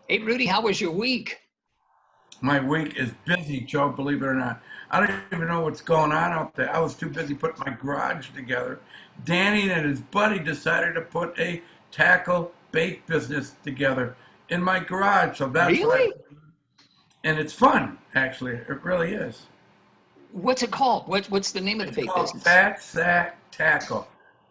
Hey, Rudy, how was your week? My week is busy, Joe, believe it or not. I don't even know what's going on out there. I was too busy putting my garage together. Danny and his buddy decided to put a tackle bait business together in my garage. So that's what Really? and it's fun, actually. It really is. What's it called? What's the name of the It's bait called business? Fat Sack Tackle.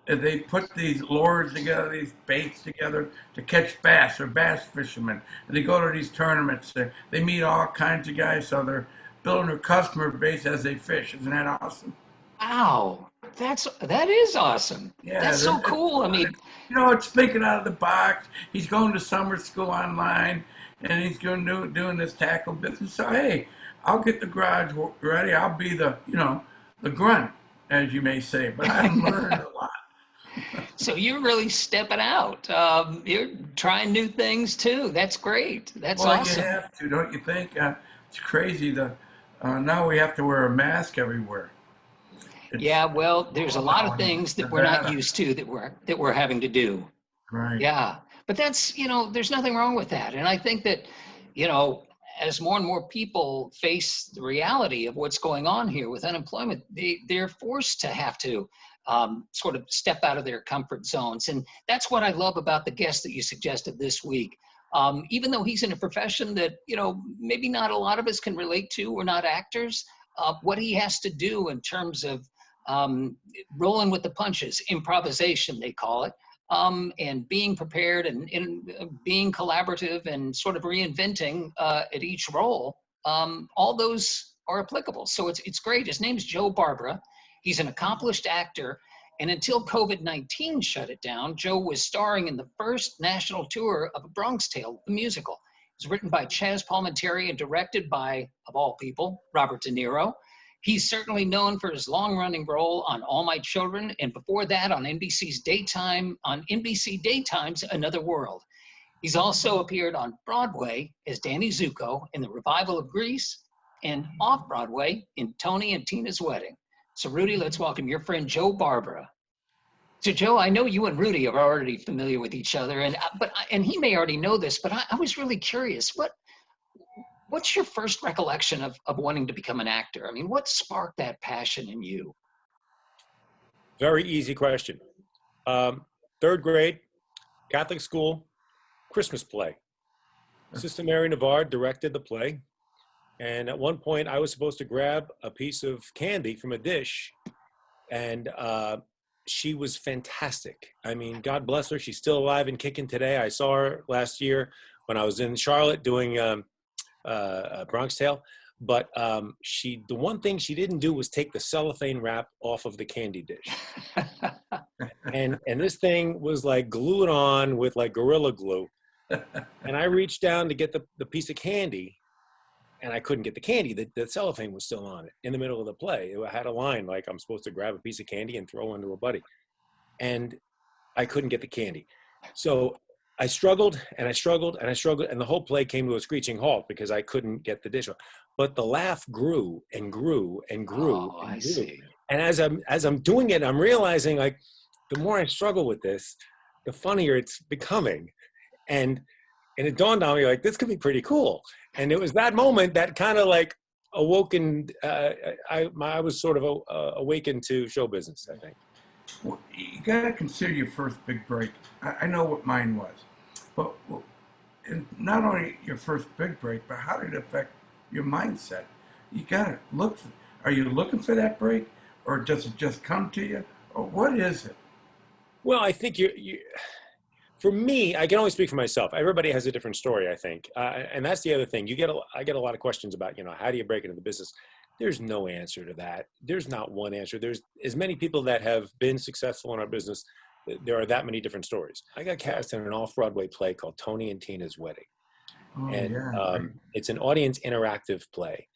And they put these lures together, these baits together to catch bass or bass fishermen. And they go to these tournaments. They meet all kinds of guys, so they're building their customer base as they fish. Isn't that awesome? Wow, that is awesome. Yeah, That's so it's cool. I fun. mean, It's thinking out of the box. He's going to summer school online, and he's going to doing this tackle business. So hey, I'll get the garage ready. I'll be the grunt, as you may say. But I'm learning a lot. so you're really stepping out. You're trying new things too. That's great. That's Well, you awesome. have to, don't you think? It's crazy. Now we have to wear a mask everywhere. It's Yeah, well, there's a cold lot of now in things that we're not Nevada, used to that we're having to do. right? Yeah, but there's nothing wrong with that. And I think that, you know, as more and more people face the reality of what's going on here with unemployment, they're forced to have to sort of step out of their comfort zones. And that's what I love about the guest that you suggested this week. Even though he's in a profession that, maybe not a lot of us can relate to, we're not actors, what he has to do in terms of um, rolling with the punches, improvisation, they call it, and being prepared and being collaborative and sort of reinventing at each role, all those are applicable. So it's great. His name's Joe Barbara. He's an accomplished actor. And until COVID-19 shut it down, Joe was starring in the first national tour of A Bronx Tale, the musical. It was written by Chaz Palminteri and directed by, of all people, Robert De Niro. He's certainly known for his long-running role on All My Children, and before that on NBC Daytime's Another World. He's also appeared on Broadway as Danny Zuko in the revival of Grease, and off Broadway in Tony and Tina's Wedding. So Rudy, let's welcome your friend Joe Barbara. So Joe, I know you and Rudy are already familiar with each other, and he may already know this, but I was really curious. What's your first recollection of wanting to become an actor? I mean, what sparked that passion in you? Very easy question. Um, Third grade, Catholic school, Christmas play. Sister Mary Navarre directed the play. And at one point, I was supposed to grab a piece of candy from a dish. And she was fantastic. I mean, God bless her. She's still alive and kicking today. I saw her last year when I was in Charlotte doing Bronx Tale. But the one thing she didn't do was take the cellophane wrap off of the candy dish. And this thing was like glued on with like Gorilla Glue. And I reached down to get the piece of candy, and I couldn't get the candy. The cellophane was still on it in the middle of the play. It had a line like I'm supposed to grab a piece of candy and throw one to a buddy. And I couldn't get the candy. So I struggled and I struggled and I struggled, and the whole play came to a screeching halt because I couldn't get the dish off. But the laugh grew and grew and grew Oh, I and grew. see. And as I'm doing it, I'm realizing like the more I struggle with this, the funnier it's becoming. And it dawned on me like this could be pretty cool. And it was that moment that kind of like awoken. I was sort of awakened to show business, I think. Well, you got to consider your first big break. I know what mine was, but and not only your first big break, but how did it affect your mindset? You got to look. Are you looking for that break, or does it just come to you, or what is it? Well, I think for me, I can only speak for myself. Everybody has a different story, I think, and that's the other thing. I get a lot of questions about, how do you break into the business? There's no answer to that. There's not one answer. There's as many people that have been successful in our business. There are that many different stories. I got cast in an off-Broadway play called Tony and Tina's Wedding, Oh and yeah, right. it's an audience interactive play.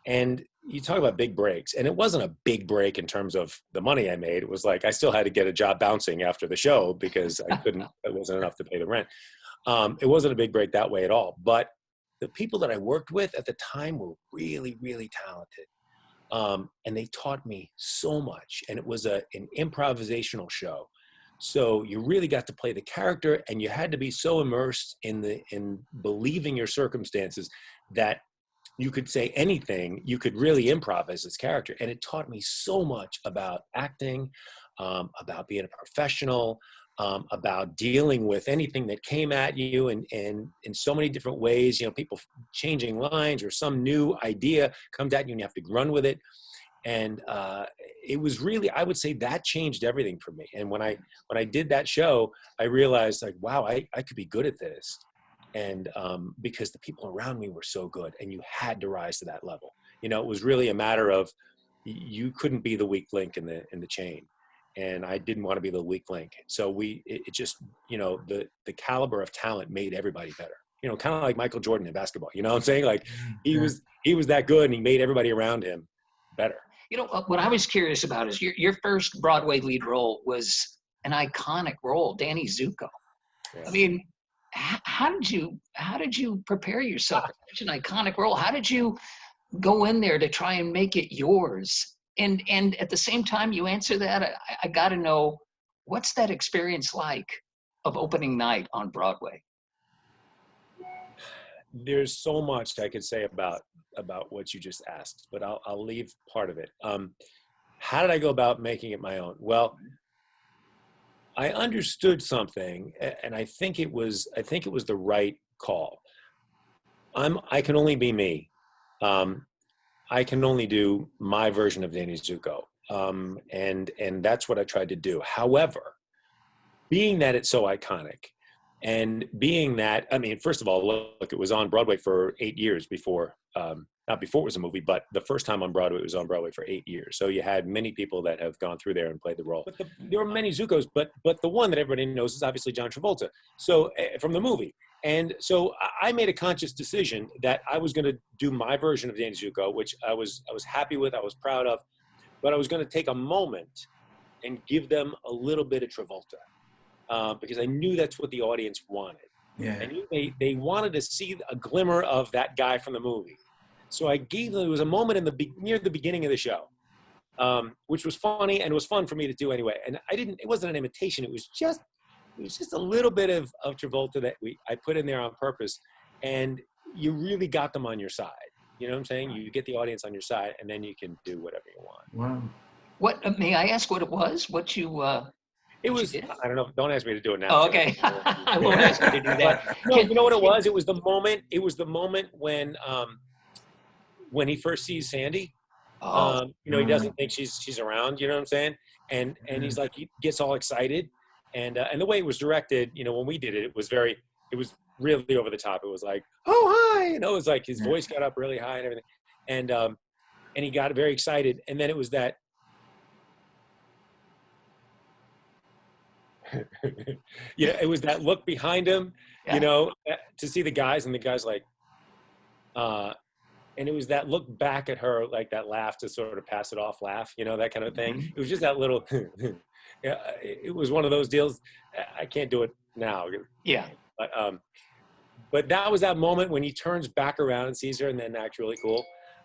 And you talk about big breaks, and it wasn't a big break in terms of the money I made. It was like I still had to get a job bouncing after the show because I couldn't. It wasn't enough to pay the rent. It wasn't a big break that way at all. But the people that I worked with at the time were really, really talented, and they taught me so much. And it was an improvisational show. So you really got to play the character, and you had to be so immersed in believing your circumstances that you could say anything. You could really improv as this character. And it taught me so much about acting, about being a professional, about dealing with anything that came at you, and in so many different ways, people changing lines, or some new idea comes at you and you have to run with it. And it was really, I would say, that changed everything for me. And when I did that show, I realized, like, wow, I could be good at this. And because the people around me were so good, and you had to rise to that level. It was really a matter of, you couldn't be the weak link in the chain. And I didn't want to be the weak link. So it just, the caliber of talent made everybody better. Kind of like Michael Jordan in basketball. You know what I'm saying? Like, he was that good, and he made everybody around him better. What I was curious about is your first Broadway lead role was an iconic role, Danny Zuko. Yeah. I mean, how did you prepare yourself for such an iconic role? How did you go in there to try and make it yours? And at the same time you answer that, I got to know, what's that experience like of opening night on Broadway? There's so much I could say about what you just asked, but I'll leave part of it. How did I go about making it my own? Well, I understood something, and I think it was the right call. I can only be me. I can only do my version of Danny Zuko, and that's what I tried to do. However, being that it's so iconic, and being that, I mean, first of all, look, it was on Broadway for 8 years before, not before it was a movie, but the first time on Broadway, it was on Broadway for 8 years. So you had many people that have gone through there and played the role. But there were many Zuko's, but the one that everybody knows is obviously John Travolta. So from the movie. And so I made a conscious decision that I was going to do my version of Danny Zuko, which I was happy with, I was proud of, but I was going to take a moment and give them a little bit of Travolta. Because I knew that's what the audience wanted. Yeah. I knew they wanted to see a glimmer of that guy from the movie. So I gave them, it was a moment near the beginning of the show, which was funny, and it was fun for me to do anyway. And it wasn't an imitation. It was just a little bit of Travolta that I put in there on purpose, and you really got them on your side. You know what I'm saying? You get the audience on your side, and then you can do whatever you want. Wow. What, may I ask what it was? What you It was, I don't know, don't ask me to do it now. Oh, okay. I won't ask you to do that. No, you know what it was? It was the moment when he first sees Sandy. He doesn't think she's around, you know what I'm saying? And he's like, he gets all excited. And the way it was directed, when we did it, it was really over the top. It was like, oh, hi. It was like his voice got up really high and everything. And he got very excited. And then it was that, it was that look behind him, to see the guys, and the guys like, and it was that look back at her, like that laugh, to sort of pass it off laugh, that kind of thing. Mm-hmm. It was just that little, it was one of those deals. I can't do it now. Yeah. But that was that moment when he turns back around and sees her, and then acts really cool.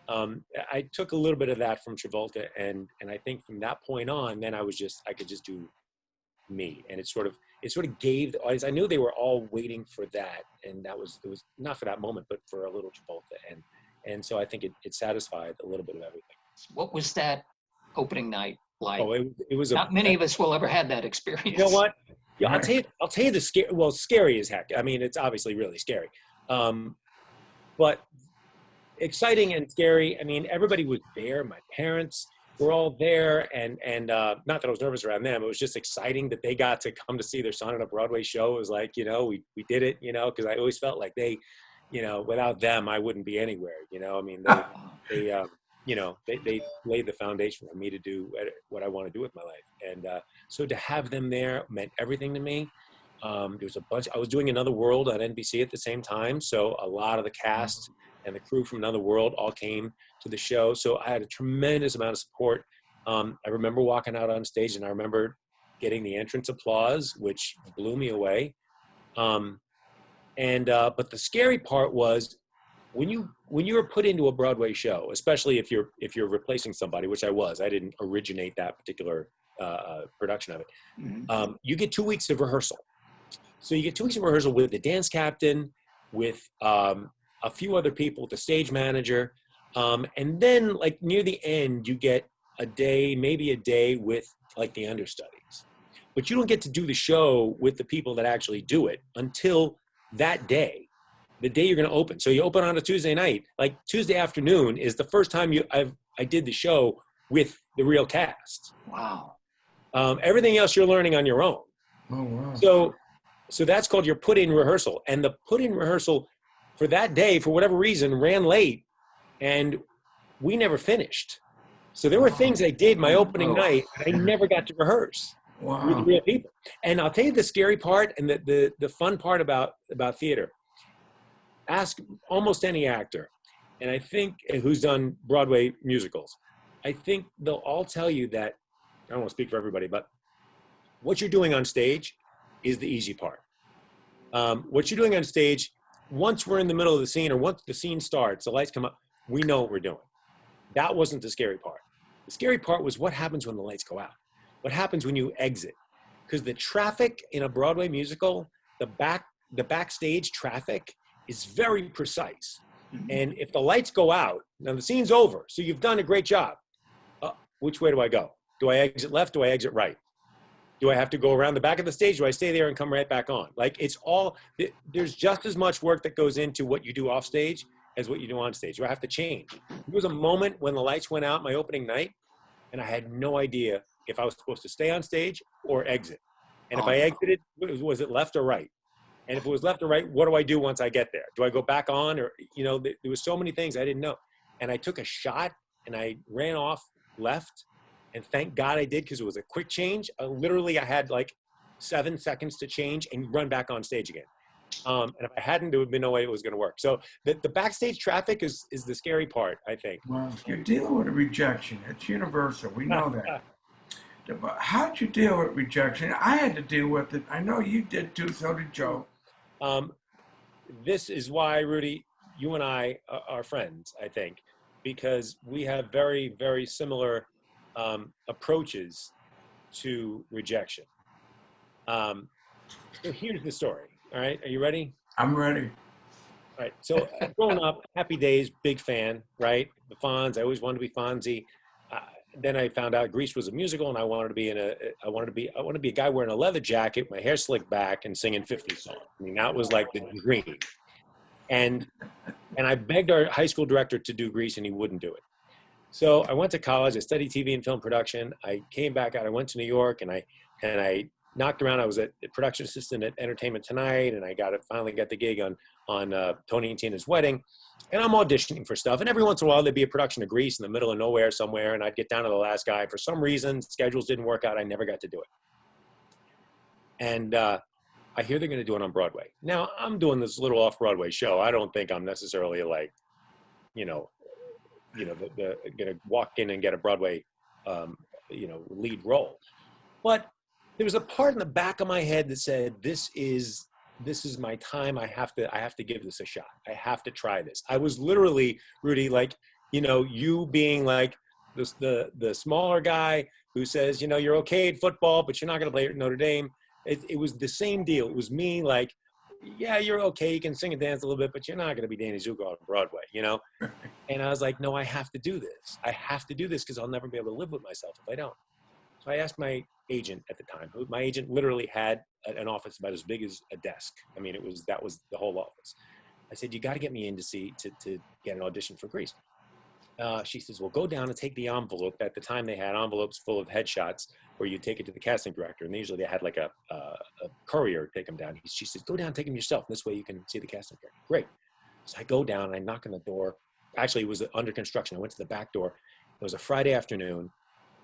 I took a little bit of that from Travolta, and I think from that point on, then I could just do me, and it sort of gave the audience, I knew they were all waiting for that, and it was not for that moment, but for a little Travolta, and so I think it satisfied a little bit of everything. What was that opening night like? Oh, it was not many of us will ever have that experience. You know what? Yeah, I'll tell you the scary. Well, scary as heck. I mean, it's obviously really scary, but exciting and scary. I mean, everybody was there. My parents were all there, and not that I was nervous around them. It was just exciting that they got to come to see their son in a Broadway show. It was like, we did it, because I always felt like they, without them, I wouldn't be anywhere. I mean, they laid the foundation for me to do what I want to do with my life. And so to have them there meant everything to me. There was I was doing Another World on NBC at the same time. So a lot of the cast and the crew from Another World all came to the show. So I had a tremendous amount of support. I remember walking out on stage, and I remember getting the entrance applause, which blew me away. But the scary part was when you were put into a Broadway show, especially if you're replacing somebody, which I was. I didn't originate that particular production of it. Mhm. You get 2 weeks of rehearsal. So you get 2 weeks of rehearsal with the dance captain, with a few other people, the stage manager. And then like near the end, you get a day, maybe a day with like the understudies. But you don't get to do the show with the people that actually do it until that day, the day you're going to open. So you open on a Tuesday night. Like Tuesday afternoon is the first time I did the show with the real cast. Wow. Everything else you're learning on your own. Oh, wow. So that's called your put-in rehearsal. And the put-in rehearsal for that day, for whatever reason, ran late, and we never finished. So there were things I did my opening Oh. night that I never got to rehearse with Wow. real people. And I'll tell you the scary part and the fun part about theater. Ask almost any actor, and I think who's done Broadway musicals. I think they'll all tell you that, I don't want to speak for everybody, but what you're doing on stage is the easy part. What you're doing on stage, once we're in the middle of the scene or once the scene starts, the lights come up, we know what we're doing. That wasn't the scary part. The scary part was what happens when the lights go out. What happens when you exit? Because the traffic in a Broadway musical, the backstage traffic is very precise. Mhm. And if the lights go out, now the scene's over, so you've done a great job. Which way do I go? Do I exit left? Do I exit right? Do I have to go around the back of the stage? Do I stay there and come right back on? Like it's all, there's just as much work that goes into what you do off stage as what you do on stage. Do I have to change? There was a moment when the lights went out my opening night and I had no idea if I was supposed to stay on stage or exit. And if I exited, was it left or right? And if it was left or right, what do I do once I get there? Do I go back on? Or, there was so many things I didn't know. And I took a shot and I ran off left. And thank God I did, because it was a quick change. I had like 7 seconds to change and run back on stage again. And if I hadn't, there would be no way it was going to work. So the backstage traffic is the scary part, I think. Well, you're dealing with a rejection. It's universal. We know that. But how'd you deal with rejection? I had to deal with it. I know you did too, so did Joe. This is why, Rudy, you and I are friends, I think, because we have very, very similar approaches to rejection. So here's the story. All right, are you ready? I'm ready. All right. So growing up, Happy Days, big fan, right? The Fonz. I always wanted to be Fonzie. Then I found out Grease was a musical, and I wanted to be I wanted to be a guy wearing a leather jacket, my hair slicked back, and singing 50 songs. I mean, that was like the dream. And I begged our high school director to do Grease, and he wouldn't do it. So I went to college. I studied TV and film production. I came back out. I went to New York, and I knocked around. I was a production assistant at Entertainment Tonight, and I finally got the gig on Tony and Tina's Wedding. And I'm auditioning for stuff. And every once in a while, there'd be a production of Grease in the middle of nowhere somewhere, and I'd get down to the last guy. For some reason, schedules didn't work out. I never got to do it. And I hear they're going to do it on Broadway. Now, I'm doing this little off-Broadway show. I don't think I'm necessarily like, going to walk in and get a Broadway, lead role. But there was a part in the back of my head that said, this is my time. I have to give this a shot. I have to try this. I was literally, Rudy, like, you being like the smaller guy who says, you're okay at football, but you're not going to play at Notre Dame. It was the same deal. It was me like, yeah, you're okay. You can sing and dance a little bit, but you're not going to be Danny Zuko on Broadway, And I was like, no, I have to do this. I have to do this because I'll never be able to live with myself if I don't. So I asked my agent at the time. My agent literally had an office about as big as a desk. I mean, that was the whole office. I said, you got to get me in to get an audition for Grease. She says, well, go down and take the envelope. At the time, they had envelopes full of headshots where you take it to the casting director. And usually they had like a courier take them down. She says, go down and take them yourself. This way you can see the casting director. Great. So I go down and I knock on the door. Actually, it was under construction. I went to the back door. It was a Friday afternoon.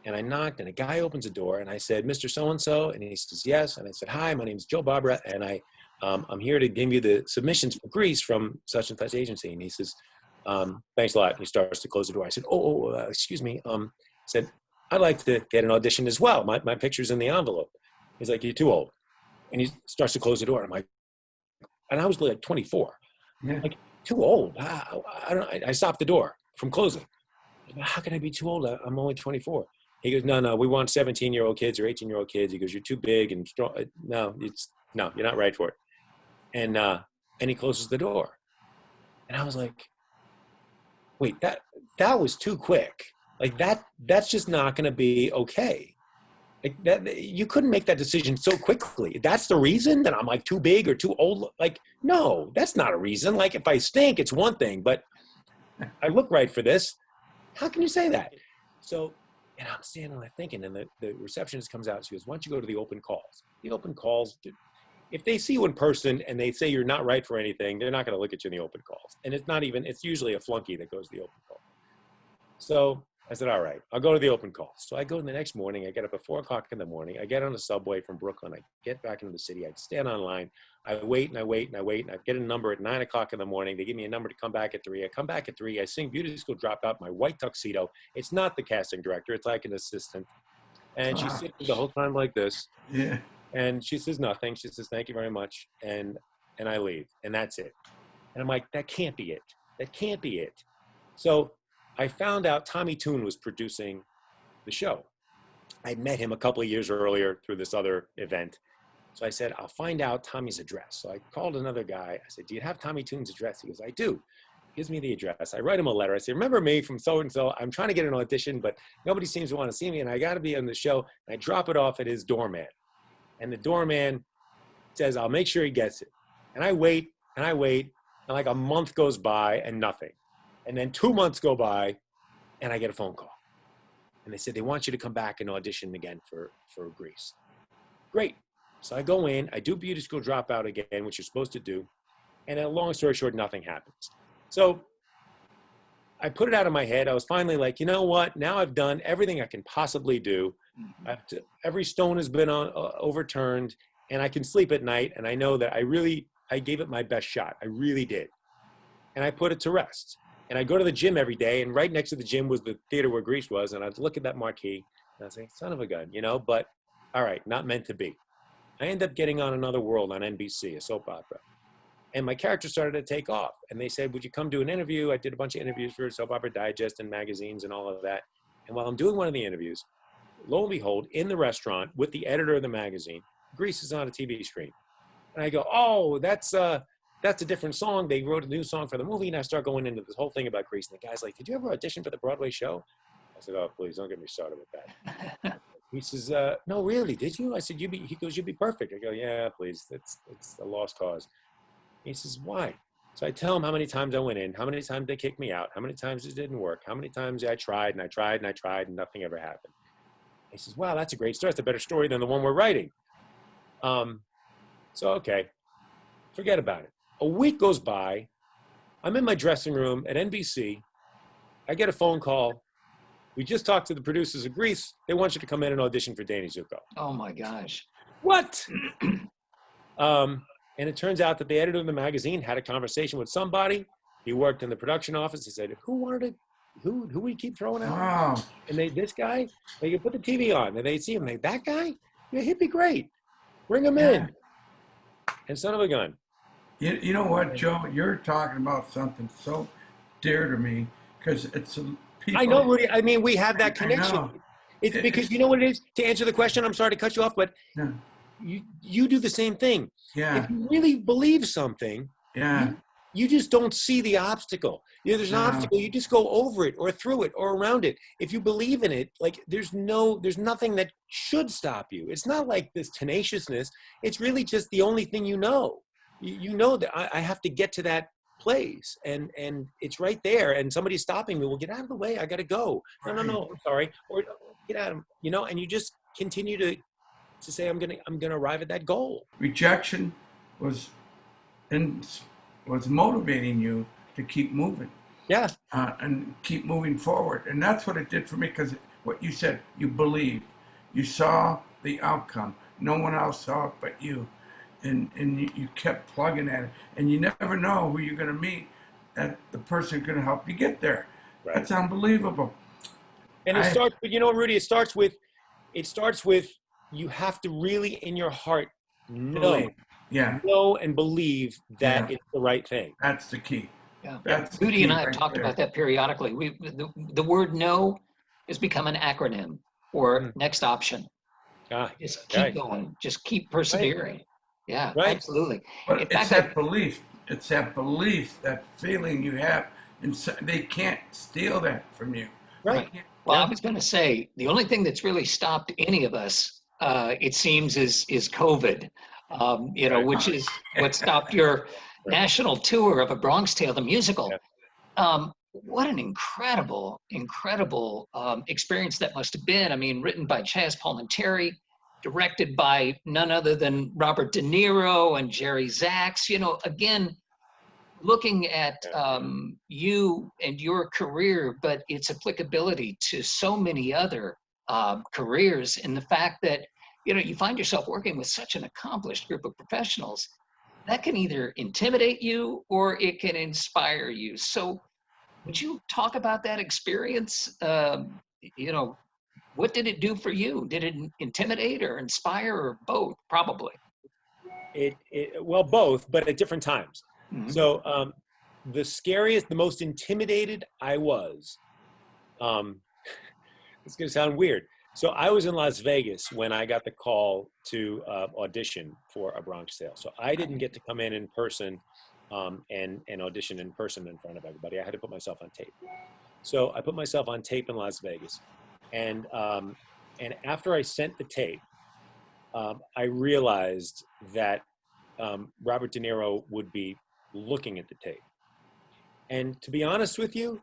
And I knocked, and a guy opens the door, and I said, Mr. So-and-so? And he says, yes. And I said, hi, my name is Joe Barbara, and I'm here to give you the submissions for Grease from such and such agency. And he says, thanks a lot. And he starts to close the door. I said, excuse me. I said, I'd like to get an audition as well. My picture's in the envelope. He's like, you're too old. And he starts to close the door. I'm like, and I was like 24. Yeah. Like, too old? I stopped the door from closing. How can I be too old? I'm only 24. He goes, no, we want 17-year-old kids or 18-year-old kids. He goes, you're too big and strong. No, you're not right for it. And he closes the door. And I was like, wait, that was too quick. Like that's just not going to be okay. Like that, you couldn't make that decision so quickly. That's the reason that I'm like too big or too old. Like, no, that's not a reason. Like if I stink, it's one thing, but I look right for this. How can you say that? So, and I'm standing there thinking, and the receptionist comes out. She goes, why don't you go to the open calls? The open calls, if they see you in person and they say you're not right for anything, they're not going to look at you in the open calls. And it's usually a flunky that goes to the open call. So I said, all right, I'll go to the open calls. So I go the next morning. I get up at 4 o'clock in the morning. I get on the subway from Brooklyn. I get back into the city. I stand online. I wait and I wait and I wait. And I get a number at 9 o'clock in the morning. They give me a number to come back at 3. I come back at 3. I sing Beauty School Dropout, my white tuxedo. It's not the casting director. It's like an assistant. And she sits the whole time like this. Yeah. And she says nothing. She says, thank you very much. And I leave. And that's it. And I'm like, that can't be it. That can't be it. So I found out Tommy Tune was producing the show. I'd met him a couple of years earlier through this other event. So I said, I'll find out Tommy's address. So I called another guy. I said, do you have Tommy Tune's address? He goes, I do. He gives me the address. I write him a letter. I say, remember me from so-and-so? I'm trying to get an audition, but nobody seems to want to see me, and I got to be on the show. And I drop it off at his doorman. And the doorman says, I'll make sure he gets it. And I wait, and like a month goes by and nothing. And then 2 months go by, and I get a phone call. And they said, they want you to come back and audition again for Grease. Great. So I go in, I do Beauty School Dropout again, which you're supposed to do. And long story short, nothing happens. So I put it out of my head. I was finally like, you know what? Now I've done everything I can possibly do. Every stone has been overturned, and I can sleep at night. And I know that I gave it my best shot. I really did. And I put it to rest. And I go to the gym every day, and right next to the gym was the theater where Grease was. And I'd look at that marquee, and I'd say, son of a gun, but all right, not meant to be. I end up getting on Another World on NBC, a soap opera. And my character started to take off. And they said, would you come do an interview? I did a bunch of interviews for Soap Opera Digest and magazines and all of that. And while I'm doing one of the interviews, lo and behold, in the restaurant with the editor of the magazine, Grease is on a TV screen. And I go, oh, that's a different song. They wrote a new song for the movie. And I start going into this whole thing about Grease. And the guy's like, did you ever audition for the Broadway show? I said, oh, please don't get me started with that. He says, no, really, did you? I said, he goes, you'd be perfect. I go, yeah, please. It's a lost cause. He says, why? So I tell him how many times I went in, how many times they kicked me out, how many times it didn't work, how many times I tried and I tried and I tried and nothing ever happened. He says, wow, that's a great story. It's a better story than the one we're writing. So, okay, forget about it. A week goes by. I'm in my dressing room at NBC. I get a phone call. We just talked to the producers of Grease. They want you to come in and audition for Danny Zuko. Oh my gosh. What? And it turns out that the editor of the magazine had a conversation with somebody. He worked in the production office. He said, who we keep throwing out? Wow. And this guy, they could put the TV on and they'd see him. That guy? Yeah, he'd be great. Bring him in. And son of a gun. You know what, Joe? You're talking about something so dear to me because it's people. I know, Rudy. I mean, we have that connection. It's because you know what it is? To answer the question, I'm sorry to cut you off, but you do the same thing. Yeah. If you really believe something, you just don't see the obstacle. There's an obstacle, you just go over it or through it or around it. If you believe in it, like there's nothing that should stop you. It's not like this tenaciousness. It's really just the only thing you know. You know that I have to get to that place and it's right there and somebody's stopping me. Well, get out of the way. I got to go. No, I'm sorry. Or get out of, and you just continue to say, I'm going to arrive at that goal. Rejection was motivating you to keep moving. Yeah. And keep moving forward. And that's what it did for me because what you said, you believed. You saw the outcome. No one else saw it but you. And you kept plugging at it. And you never know who you're going to meet that the person going to help you get there. Right. That's unbelievable. And it starts, but Rudy, it starts with you have to really in your heart know and believe that it's the right thing. That's the key. Yeah. Rudy and I have talked about that periodically. The word no has become an acronym. or next option. Ah, Just okay. keep going. Just keep persevering. Yeah, Right. absolutely. But In it's fact, that belief. It's that belief, that feeling you have. And they can't steal that from you. They Right. right. can't. Well, I Yeah. was going to say the only thing that's really stopped any of us, it seems, is COVID. Right. Which is what stopped your Right. national tour of A Bronx Tale, the musical. Yeah. What an incredible, incredible experience that must have been. I mean, written by Chaz Palminteri, directed by none other than Robert De Niro and Jerry Zaks. Again, looking at you and your career, but its applicability to so many other careers, and the fact that you find yourself working with such an accomplished group of professionals that can either intimidate you or it can inspire you. So, would you talk about that experience? What did it do for you? Did it intimidate or inspire or both? Probably. Well, both, but at different times. Mhm. So the scariest, the most intimidated I was, it's going to sound weird. So I was in Las Vegas when I got the call to audition for A Bronx Tale. So I didn't get to come in person and audition in person in front of everybody. I had to put myself on tape. So I put myself on tape in Las Vegas. And after I sent the tape, I realized that Robert De Niro would be looking at the tape. And to be honest with you,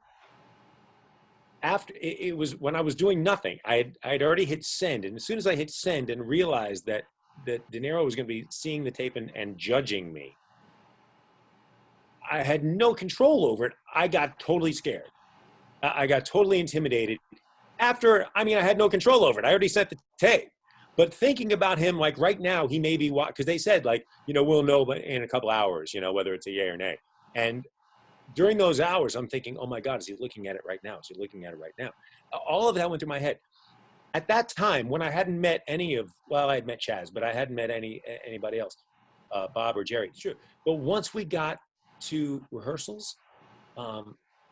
after it was when I was doing nothing, I'd already hit send. And as soon as I hit send and realized that De Niro was going to be seeing the tape and judging me, I had no control over it. I got totally scared. I got totally intimidated. I had no control over it. I already sent the tape. But thinking about him, like right now, he may be, because they said, like, we'll know in a couple hours, whether it's a yay or nay. And during those hours, I'm thinking, oh my God, is he looking at it right now? Is he looking at it right now? All of that went through my head. At that time, when I hadn't met I had met Chaz, but I hadn't met anybody else, Bob or Jerry. It's true. But once we got to rehearsals,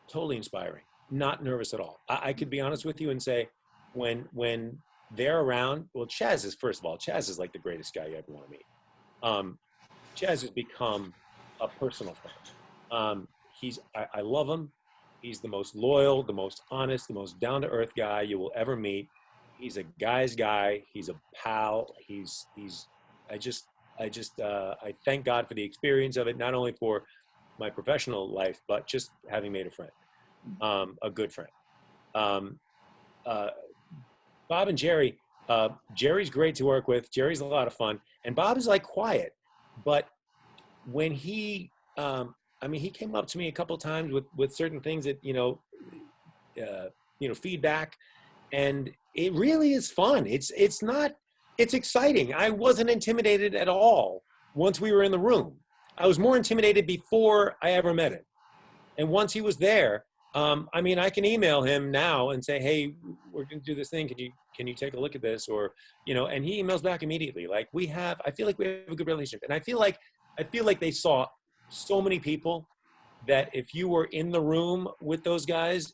totally inspiring. Not nervous at all. I could be honest with you and say, when they're around, well, Chaz is like the greatest guy you ever want to meet. Chaz has become a personal friend. I love him. He's the most loyal, the most honest, the most down-to-earth guy you will ever meet. He's a guy's guy. He's a pal. I thank God for the experience of it, not only for my professional life, but just having made a friend, a good friend. Bob and Jerry, Jerry's great to work with. Jerry's a lot of fun. And Bob is like quiet, but when he came up to me a couple of times with certain things that, feedback, and it really is fun. It's exciting. I wasn't intimidated at all once we were in the room. I was more intimidated before I ever met him. And once he was there, I can email him now and say, hey, we're going to do this thing. Can you take a look at this? Or, and he emails back immediately. I feel like we have a good relationship. And I feel like they saw so many people that if you were in the room with those guys,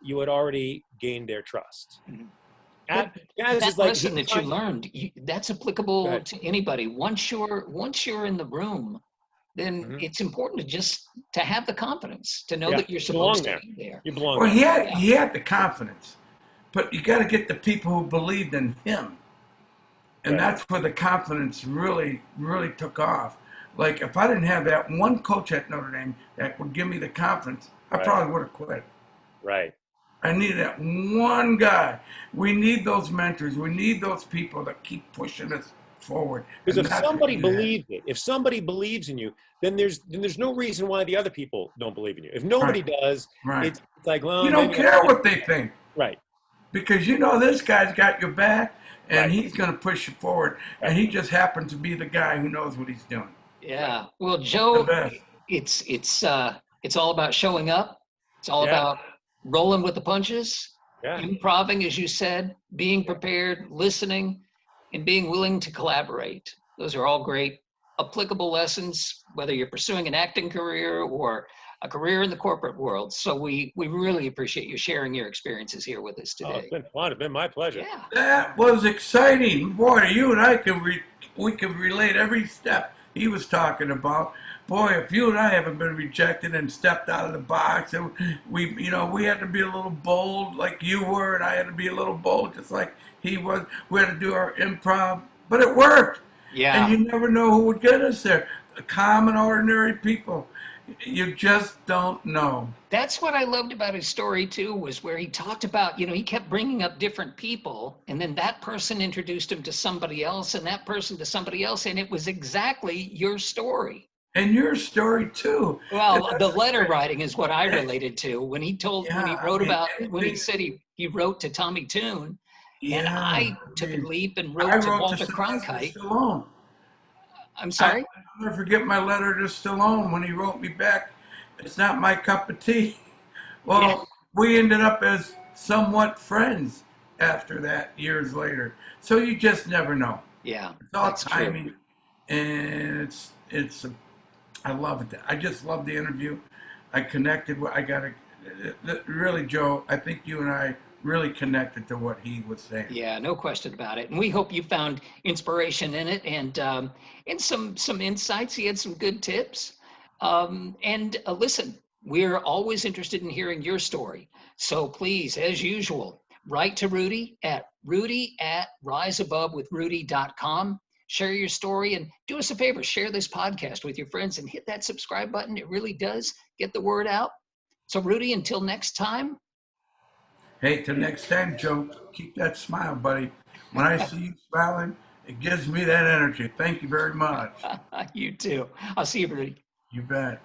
you had already gained their trust. That lesson that you learned, that's applicable to anybody. Once you're in the room, then it's important to have the confidence to know that you're supposed to be there. You belong. Well, he had the confidence, but you got to get the people who believed in him, and that's where the confidence really, really took off. Like if I didn't have that one coach at Notre Dame that would give me the confidence, I probably would have quit. Right. I needed that one guy. We need those mentors. We need those people that keep pushing us forward. Because if somebody believes in you, then there's no reason why the other people don't believe in you. If nobody does, it's like, well, you don't care what they think. Right. Because this guy's got your back, and he's going to push you forward. And he just happens to be the guy who knows what he's doing. Yeah. Well, Joe, it's all about showing up. It's all about rolling with the punches, improving, as you said, being prepared, listening, and being willing to collaborate. Those are all great applicable lessons, whether you're pursuing an acting career or a career in the corporate world. So we really appreciate you sharing your experiences here with us Oh, today. it's been fun. It's been my pleasure. Yeah. That was exciting. Boy, you and I we can relate every step he was talking about. Boy, if you and I haven't been rejected and stepped out of the box, and we had to be a little bold like you were, and I had to be a little bold just like he was. We had to do our improv, but it worked. Yeah. And you never know who would get us there. Common, ordinary people. You just don't know. That's what I loved about his story too, was where he talked about, he kept bringing up different people, and then that person introduced him to somebody else, and that person to somebody else, and it was exactly your story. And your story too. Well, the letter writing is what I related to when he said he wrote to Tommy Tune, and I took a leap and wrote to Walter Cronkite. Stallone. I'm sorry? I'll never forget my letter to Stallone when he wrote me back, "It's not my cup of tea." Well, Yeah. we ended up as somewhat friends after that years later. So you just never know. Yeah, It's all that's timing, true. and I love it. I just love the interview. I connected with. Really, Joe. I think you and I really connected to what he was saying. Yeah, no question about it. And we hope you found inspiration in it and some insights. He had some good tips. Listen, we're always interested in hearing your story. So please, as usual, write to Rudy at riseabovewithrudy.com. Share your story and do us a favor, share this podcast with your friends and hit that subscribe button. It really does get the word out. So Rudy, until next time. Hey, till next time, Joe, keep that smile, buddy. When I see you smiling, it gives me that energy. Thank you very much. You too. I'll see you, Rudy. You bet.